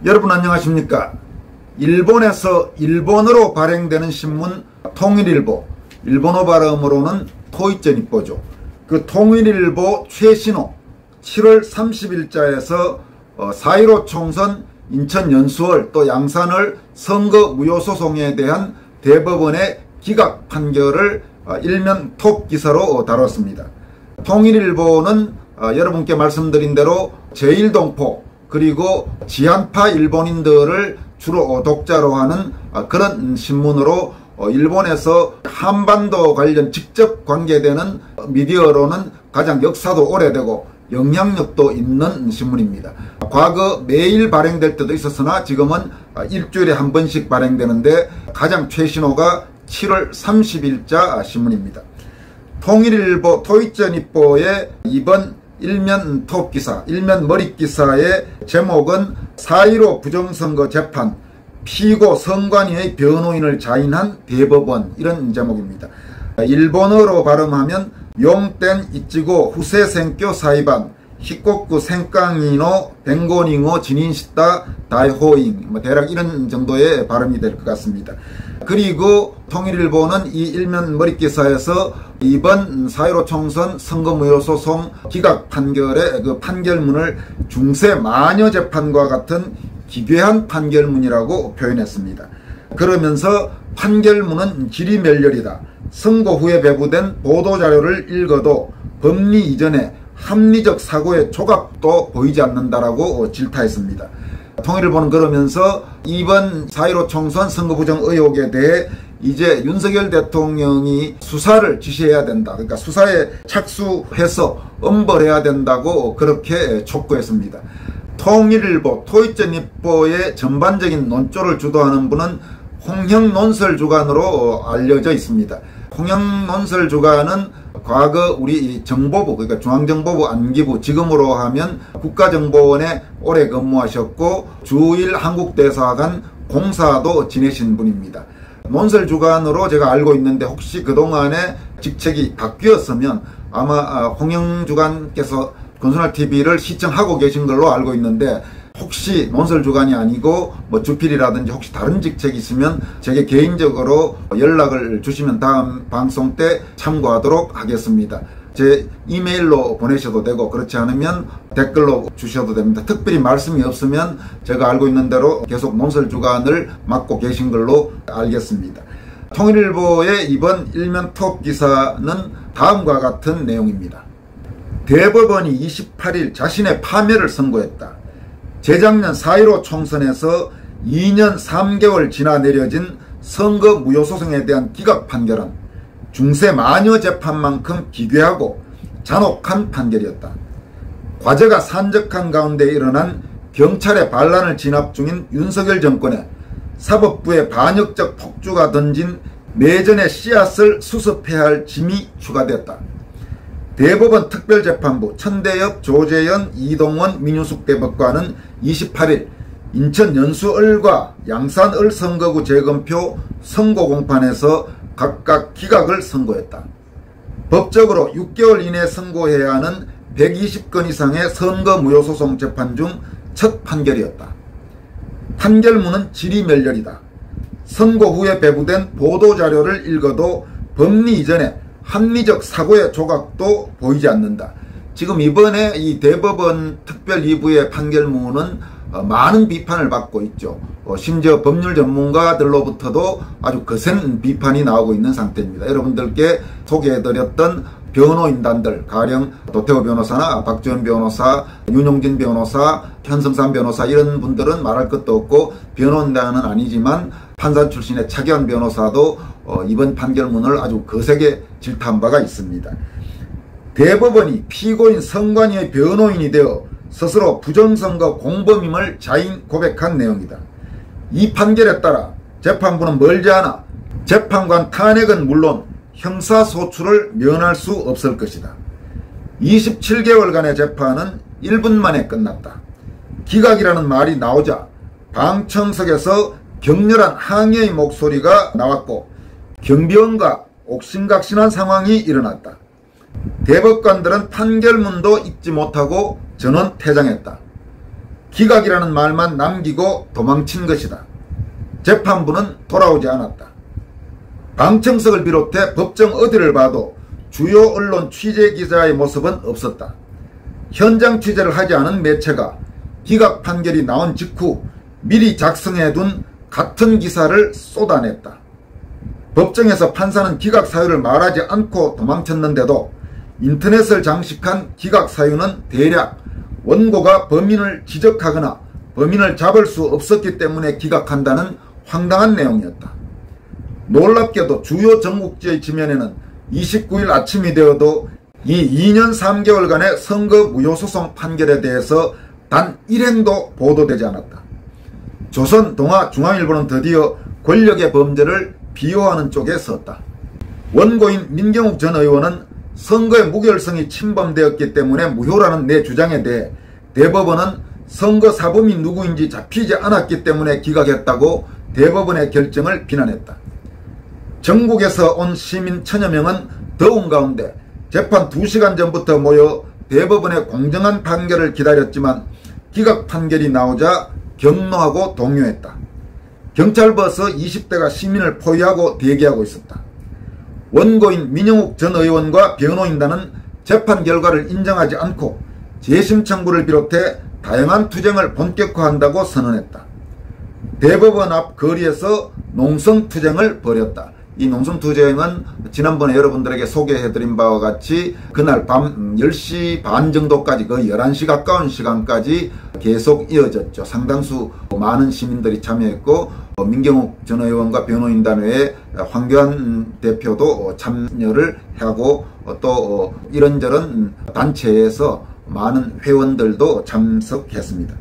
여러분 안녕하십니까? 일본에서 일본어로 발행되는 신문 통일일보, 일본어 발음으로는 토이치 니포죠. 그 통일일보 최신호 7월 30일자에서 4.15 총선 인천 연수월 또 양산을 선거 무효 소송에 대한 대법원의 기각 판결을 일면 톱 기사로 다뤘습니다. 통일일보는 여러분께 말씀드린 대로 제1동포 그리고 지한파 일본인들을 주로 독자로 하는 그런 신문으로 일본에서 한반도 관련 직접 관계되는 미디어로는 가장 역사도 오래되고 영향력도 있는 신문입니다. 과거 매일 발행될 때도 있었으나 지금은 일주일에 한 번씩 발행되는데 가장 최신호가 7월 30일자 신문입니다. 통일일보 토이치 니포의 이번 일면 톱기사, 일면 머릿기사의 제목은 4.15 부정선거 재판, 피고 선관위의 변호인을 자인한 대법원, 이런 제목입니다. 일본어로 발음하면 용텐 이치고 후세 생교 사이반 히코쿠 생깡이노 벤고닝오 진인시다 다이호잉, 대략 이런 정도의 발음이 될 것 같습니다. 그리고 통일일보는 이 일면 머릿기사에서 이번 4.15 총선 선거무효 소송 기각 판결의 그 판결문을 중세 마녀 재판과 같은 기괴한 판결문이라고 표현했습니다. 그러면서 판결문은 지리멸렬이다. 선고 후에 배부된 보도자료를 읽어도 법리 이전에 합리적 사고의 조각도 보이지 않는다라고 질타했습니다. 통일일보는 그러면서 이번 4.15 총선 선거부정 의혹에 대해 이제 윤석열 대통령이 수사를 지시해야 된다. 그러니까 수사에 착수해서 엄벌해야 된다고 그렇게 촉구했습니다. 통일일보 토이치 니포의 전반적인 논조를 주도하는 분은 홍형 논설주간으로 알려져 있습니다. 홍형 논설주간은 과거 우리 정보부, 그러니까 중앙정보부 안기부, 지금으로 하면 국가정보원에 오래 근무하셨고 주일 한국대사관 공사도 지내신 분입니다. 논설주간으로 제가 알고 있는데 혹시 그동안에 직책이 바뀌었으면 아마 홍영주간께서 건설TV를 시청하고 계신 걸로 알고 있는데 혹시 논설주간이 아니고 뭐 주필이라든지 혹시 다른 직책이 있으면 제게 개인적으로 연락을 주시면 다음 방송 때 참고하도록 하겠습니다. 제 이메일로 보내셔도 되고 그렇지 않으면 댓글로 주셔도 됩니다. 특별히 말씀이 없으면 제가 알고 있는 대로 계속 논설주간을 맡고 계신 걸로 알겠습니다. 통일일보의 이번 일면 톱 기사는 다음과 같은 내용입니다. 대법원이 28일 자신의 파면을 선고했다. 재작년 4.15 총선에서 2년 3개월 지나 내려진 선거 무효 소송에 대한 기각 판결은 중세 마녀 재판만큼 기괴하고 잔혹한 판결이었다. 과제가 산적한 가운데 일어난 경찰의 반란을 진압 중인 윤석열 정권에 사법부의 반역적 폭주가 던진 내전의 씨앗을 수습해야 할 짐이 추가됐다. 대법원 특별재판부 천대엽, 조재현, 이동원, 민유숙 대법관은 28일 인천 연수을과 양산을 선거구 재검표 선고공판에서 각각 기각을 선고했다. 법적으로 6개월 이내에 선고해야 하는 120건 이상의 선거무효소송 재판 중 첫 판결이었다. 판결문은 지리멸렬이다. 선고 후에 배부된 보도자료를 읽어도 법리 이전에 합리적 사고의 조각도 보이지 않는다. 지금 이번에 이 대법원 특별 2부의 판결문은 많은 비판을 받고 있죠. 심지어 법률 전문가들로부터도 아주 거센 비판이 나오고 있는 상태입니다. 여러분들께 소개해드렸던 변호인단들, 가령 도태호 변호사나 박지원 변호사, 윤용진 변호사, 현성삼 변호사 이런 분들은 말할 것도 없고 변호인단은 아니지만 판사 출신의 차기환 변호사도 이번 판결문을 아주 거세게 질타한 바가 있습니다. 대법원이 피고인 선관위의 변호인이 되어 스스로 부정선거 공범임을 자인 고백한 내용이다. 이 판결에 따라 재판부는 멀지 않아 재판관 탄핵은 물론 형사소출을 면할 수 없을 것이다. 27개월간의 재판은 1분 만에 끝났다. 기각이라는 말이 나오자 방청석에서 격렬한 항의의 목소리가 나왔고 경비원과 옥신각신한 상황이 일어났다. 대법관들은 판결문도 읽지 못하고 전원 퇴장했다. 기각이라는 말만 남기고 도망친 것이다. 재판부는 돌아오지 않았다. 방청석을 비롯해 법정 어디를 봐도 주요 언론 취재기자의 모습은 없었다. 현장 취재를 하지 않은 매체가 기각 판결이 나온 직후 미리 작성해둔 같은 기사를 쏟아냈다. 법정에서 판사는 기각 사유를 말하지 않고 도망쳤는데도 인터넷을 장식한 기각 사유는 대략 원고가 범인을 지적하거나 범인을 잡을 수 없었기 때문에 기각한다는 황당한 내용이었다. 놀랍게도 주요 전국지의 지면에는 29일 아침이 되어도 이 2년 3개월간의 선거 무효소송 판결에 대해서 단 일행도 보도되지 않았다. 조선, 동아, 중앙일보는 드디어 권력의 범죄를 비호하는 쪽에 섰다. 원고인 민경욱 전 의원은 선거의 무결성이 침범되었기 때문에 무효라는 내 주장에 대해 대법원은 선거 사범이 누구인지 잡히지 않았기 때문에 기각했다고 대법원의 결정을 비난했다. 전국에서 온 시민 1000여 명은 더운 가운데 재판 2시간 전부터 모여 대법원의 공정한 판결을 기다렸지만 기각 판결이 나오자 격노하고 동요했다. 경찰버스 20대가 시민을 포위하고 대기하고 있었다. 원고인 민영욱 전 의원과 변호인단은 재판 결과를 인정하지 않고 재심 청구를 비롯해 다양한 투쟁을 본격화한다고 선언했다. 대법원 앞 거리에서 농성투쟁을 벌였다. 이 농성투쟁은 지난번에 여러분들에게 소개해드린 바와 같이 그날 밤 10시 반 정도까지 거의 11시 가까운 시간까지 계속 이어졌죠. 상당수 많은 시민들이 참여했고 민경욱 전 의원과 변호인단 외에 황교안 대표도 참여를 하고 또 이런저런 단체에서 많은 회원들도 참석했습니다.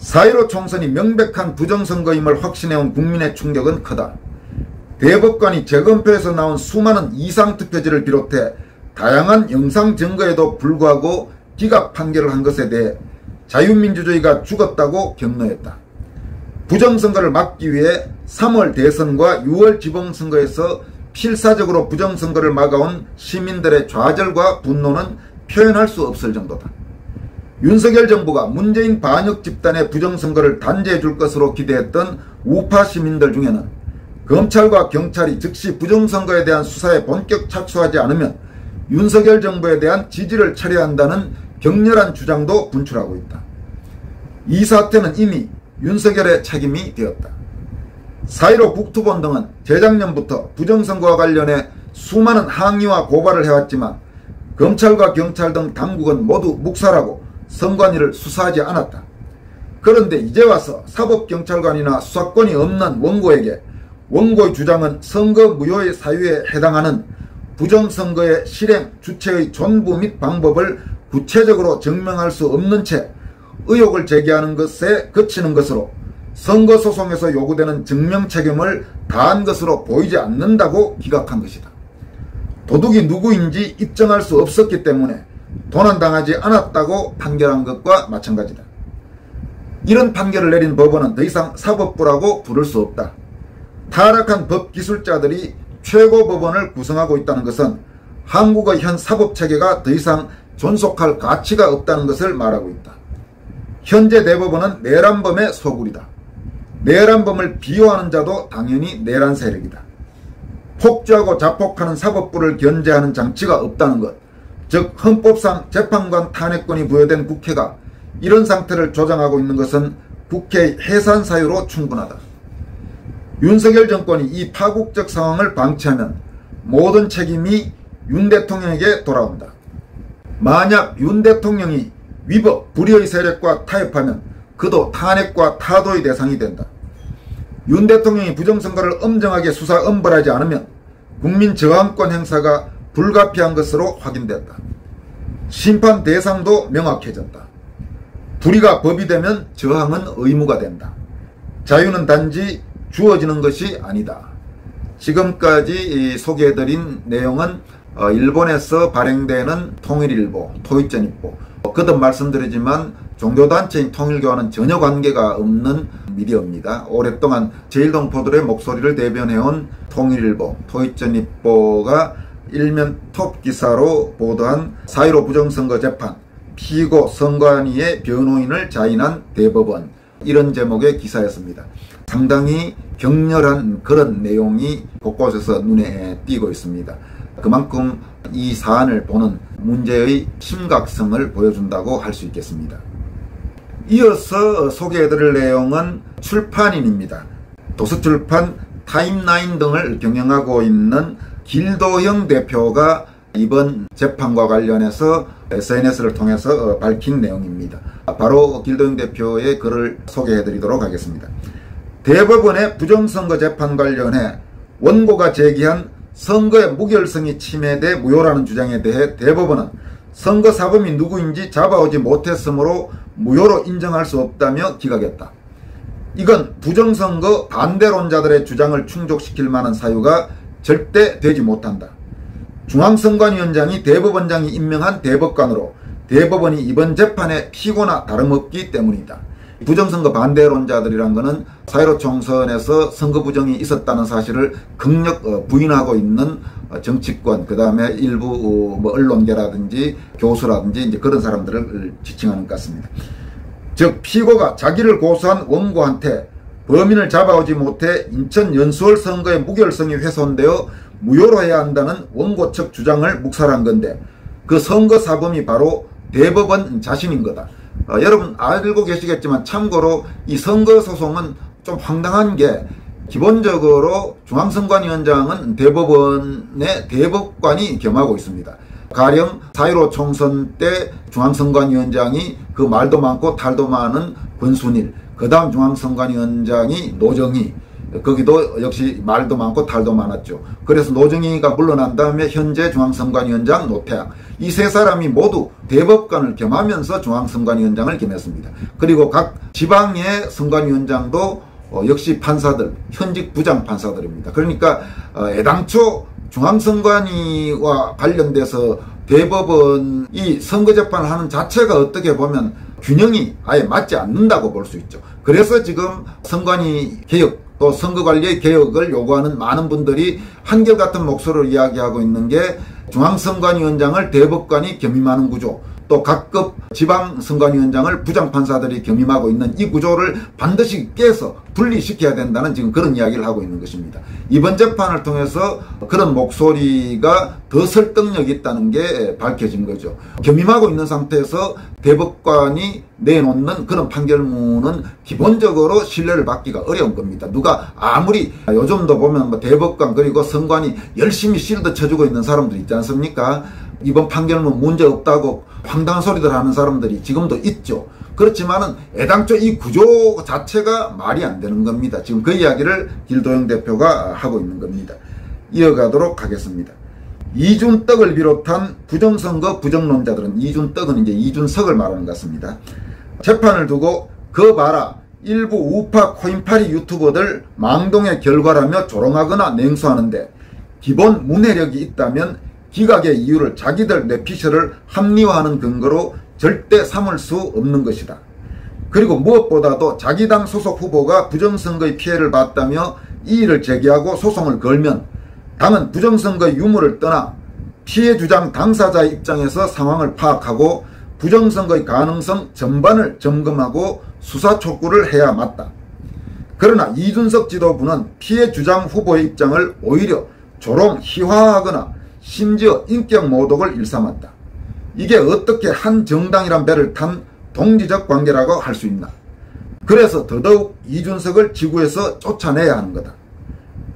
4.15 총선이 명백한 부정선거임을 확신해온 국민의 충격은 크다. 대법관이 재검표에서 나온 수많은 이상투표지를 비롯해 다양한 영상 증거에도 불구하고 기각 판결을 한 것에 대해 자유민주주의가 죽었다고 격노했다. 부정선거를 막기 위해 3월 대선과 6월 지방선거에서 필사적으로 부정선거를 막아온 시민들의 좌절과 분노는 표현할 수 없을 정도다. 윤석열 정부가 문재인 반역 집단의 부정선거를 단죄해 줄 것으로 기대했던 우파 시민들 중에는 검찰과 경찰이 즉시 부정선거에 대한 수사에 본격 착수하지 않으면 윤석열 정부에 대한 지지를 철회해야 한다는 격렬한 주장도 분출하고 있다. 이 사태는 이미 윤석열의 책임이 되었다. 4.15 국토본 등은 재작년부터 부정선거와 관련해 수많은 항의와 고발을 해왔지만 검찰과 경찰 등 당국은 모두 묵살하고 선관위를 수사하지 않았다. 그런데 이제 와서 사법경찰관이나 수사권이 없는 원고에게 원고의 주장은 선거 무효의 사유에 해당하는 부정선거의 실행, 주체의 존부 및 방법을 구체적으로 증명할 수 없는 채 의혹을 제기하는 것에 그치는 것으로 선거소송에서 요구되는 증명 책임을 다한 것으로 보이지 않는다고 기각한 것이다. 도둑이 누구인지 입증할 수 없었기 때문에 도난당하지 않았다고 판결한 것과 마찬가지다. 이런 판결을 내린 법원은 더 이상 사법부라고 부를 수 없다. 타락한 법기술자들이 최고법원을 구성하고 있다는 것은 한국의 현 사법체계가 더 이상 존속할 가치가 없다는 것을 말하고 있다. 현재 대법원은 내란범의 소굴이다. 내란범을 비호하는 자도 당연히 내란 세력이다. 폭주하고 자폭하는 사법부를 견제하는 장치가 없다는 것, 즉 헌법상 재판관 탄핵권이 부여된 국회가 이런 상태를 조장하고 있는 것은 국회의 해산 사유로 충분하다. 윤석열 정권이 이 파국적 상황을 방치하면 모든 책임이 윤 대통령에게 돌아온다. 만약 윤 대통령이 위법, 불의의 세력과 타협하면 그도 탄핵과 타도의 대상이 된다. 윤 대통령이 부정선거를 엄정하게 수사 엄벌하지 않으면 국민 저항권 행사가 불가피한 것으로 확인된다. 심판 대상도 명확해졌다. 불의가 법이 되면 저항은 의무가 된다. 자유는 단지 주어지는 것이 아니다. 지금까지 소개해드린 내용은 일본에서 발행되는 통일일보, 토이전일보, 거듭 말씀드리지만 종교단체인 통일교와는 전혀 관계가 없는 미디어입니다. 오랫동안 제1동포들의 목소리를 대변해온 통일일보, 토이전일보가 일면 톱 기사로 보도한 4.15 부정선거 재판, 피고 선관위의 변호인을 자인한 대법원, 이런 제목의 기사였습니다. 상당히 격렬한 그런 내용이 곳곳에서 눈에 띄고 있습니다. 그만큼 이 사안을 보는 문제의 심각성을 보여준다고 할 수 있겠습니다. 이어서 소개해드릴 내용은 출판인입니다. 도서출판 타임라인 등을 경영하고 있는 길도형 대표가 이번 재판과 관련해서 SNS를 통해서 밝힌 내용입니다. 바로 길도형 대표의 글을 소개해드리도록 하겠습니다. 대법원의 부정선거 재판 관련해 원고가 제기한 선거의 무결성이 침해돼 무효라는 주장에 대해 대법원은 선거사범이 누구인지 잡아오지 못했으므로 무효로 인정할 수 없다며 기각했다. 이건 부정선거 반대론자들의 주장을 충족시킬 만한 사유가 절대 되지 못한다. 중앙선관위원장이 대법원장이 임명한 대법관으로 대법원이 이번 재판에 피고나 다름없기 때문이다. 부정선거 반대론자들이란 것은 4.15 총선에서 선거 부정이 있었다는 사실을 극력 부인하고 있는 정치권, 그 다음에 일부 언론계라든지 교수라든지 이제 그런 사람들을 지칭하는 것 같습니다. 즉 피고가 자기를 고소한 원고한테 범인을 잡아오지 못해 인천 연수원 선거의 무결성이 훼손되어 무효로 해야 한다는 원고 측 주장을 묵살한 건데 그 선거 사범이 바로 대법원 자신인 거다. 여러분 알고 계시겠지만 참고로 이 선거소송은 좀 황당한 게 기본적으로 중앙선관위원장은 대법원의 대법관이 겸하고 있습니다. 가령 4.15 총선 때 중앙선관위원장이 그 말도 많고 탈도 많은 권순일, 그 다음 중앙선관위원장이 노정희, 거기도 역시 말도 많고 탈도 많았죠. 그래서 노정희가 물러난 다음에 현재 중앙선관위원장 노태양, 이 세 사람이 모두 대법관을 겸하면서 중앙선관위원장을 겸했습니다. 그리고 각 지방의 선관위원장도 역시 판사들, 현직 부장판사들입니다. 그러니까 애당초 중앙선관위와 관련돼서 대법원이 선거재판을 하는 자체가 어떻게 보면 균형이 아예 맞지 않는다고 볼 수 있죠. 그래서 지금 선관위 개혁, 또 선거관리의 개혁을 요구하는 많은 분들이 한결같은 목소리로 이야기하고 있는 게 중앙선관위원장을 대법관이 겸임하는 구조, 또 각급 지방선관위원장을 부장판사들이 겸임하고 있는 이 구조를 반드시 깨서 분리시켜야 된다는 지금 그런 이야기를 하고 있는 것입니다. 이번 재판을 통해서 그런 목소리가 더 설득력이 있다는 게 밝혀진 거죠. 겸임하고 있는 상태에서 대법관이 내놓는 그런 판결문은 기본적으로 신뢰를 받기가 어려운 겁니다. 누가 아무리 요즘도 보면 뭐 대법관 그리고 선관위 열심히 실드 쳐주고 있는 사람들 있지 않습니까? 이번 판결문 문제 없다고 황당한 소리들 하는 사람들이 지금도 있죠. 그렇지만은 애당초 이 구조 자체가 말이 안 되는 겁니다. 지금 그 이야기를 길도형 대표가 하고 있는 겁니다. 이어가도록 하겠습니다. 이준떡을 비롯한 부정선거 부정론자들은, 이준떡은 이제 이준석을 말하는 것 같습니다. 재판을 두고 그 봐라 일부 우파 코인파리 유튜버들 망동의 결과라며 조롱하거나 냉소하는데 기본 문해력이 있다면 기각의 이유를 자기들 내피셜을 합리화하는 근거로 절대 삼을 수 없는 것이다. 그리고 무엇보다도 자기 당 소속 후보가 부정선거의 피해를 봤다며 이의를 제기하고 소송을 걸면 당은 부정선거의 유무를 떠나 피해 주장 당사자의 입장에서 상황을 파악하고 부정선거의 가능성 전반을 점검하고 수사 촉구를 해야 맞다. 그러나 이준석 지도부는 피해 주장 후보의 입장을 오히려 조롱, 희화화하거나 심지어 인격 모독을 일삼았다. 이게 어떻게 한 정당이란 배를 탄 동지적 관계라고 할 수 있나. 그래서 더더욱 이준석을 지구에서 쫓아내야 하는 거다.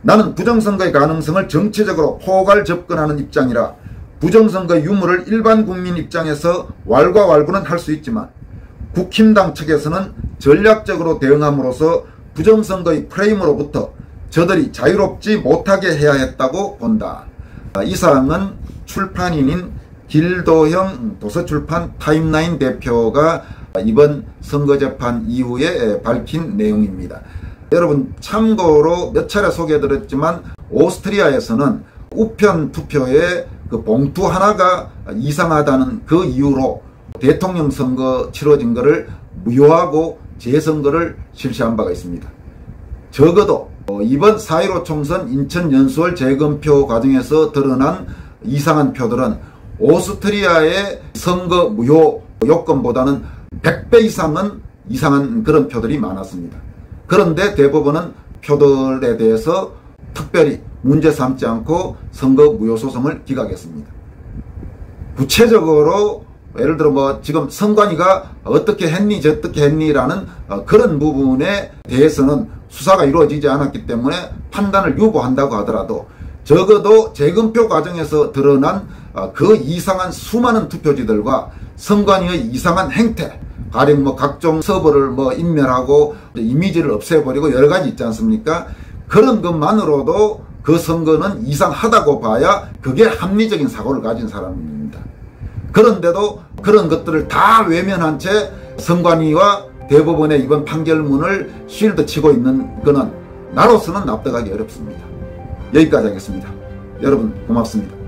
나는 부정선거의 가능성을 정치적으로 포괄 접근하는 입장이라 부정선거의 유무를 일반 국민 입장에서 왈가왈부는 할 수 있지만 국힘당 측에서는 전략적으로 대응함으로써 부정선거의 프레임으로부터 저들이 자유롭지 못하게 해야 했다고 본다. 이 사항은 출판인인 길도형 도서출판 타임라인 대표가 이번 선거재판 이후에 밝힌 내용입니다. 여러분 참고로 몇 차례 소개해드렸지만 오스트리아에서는 우편 투표에 그 봉투 하나가 이상하다는 그 이유로 대통령 선거 치러진 것을 무효하고 재선거를 실시한 바가 있습니다. 적어도 이번 4.15 총선 인천 연수원 재검표 과정에서 드러난 이상한 표들은 오스트리아의 선거 무효 요건보다는 100배 이상은 이상한 그런 표들이 많았습니다. 그런데 대법원은 표들에 대해서 특별히 문제 삼지 않고 선거 무효소송을 기각했습니다. 구체적으로 예를 들어 지금 선관위가 어떻게 했니 저떻게 했니라는 그런 부분에 대해서는 수사가 이루어지지 않았기 때문에 판단을 유보한다고 하더라도 적어도 재검표 과정에서 드러난 그 이상한 수많은 투표지들과 선관위의 이상한 행태, 가령 각종 서버를 인멸하고 이미지를 없애버리고 여러 가지 있지 않습니까? 그런 것만으로도 그 선거는 이상하다고 봐야 그게 합리적인 사고를 가진 사람입니다. 그런데도 그런 것들을 다 외면한 채 선관위와 대법원의 이번 판결문을 쉴드 치고 있는 것은 나로서는 납득하기 어렵습니다. 여기까지 하겠습니다. 여러분 고맙습니다.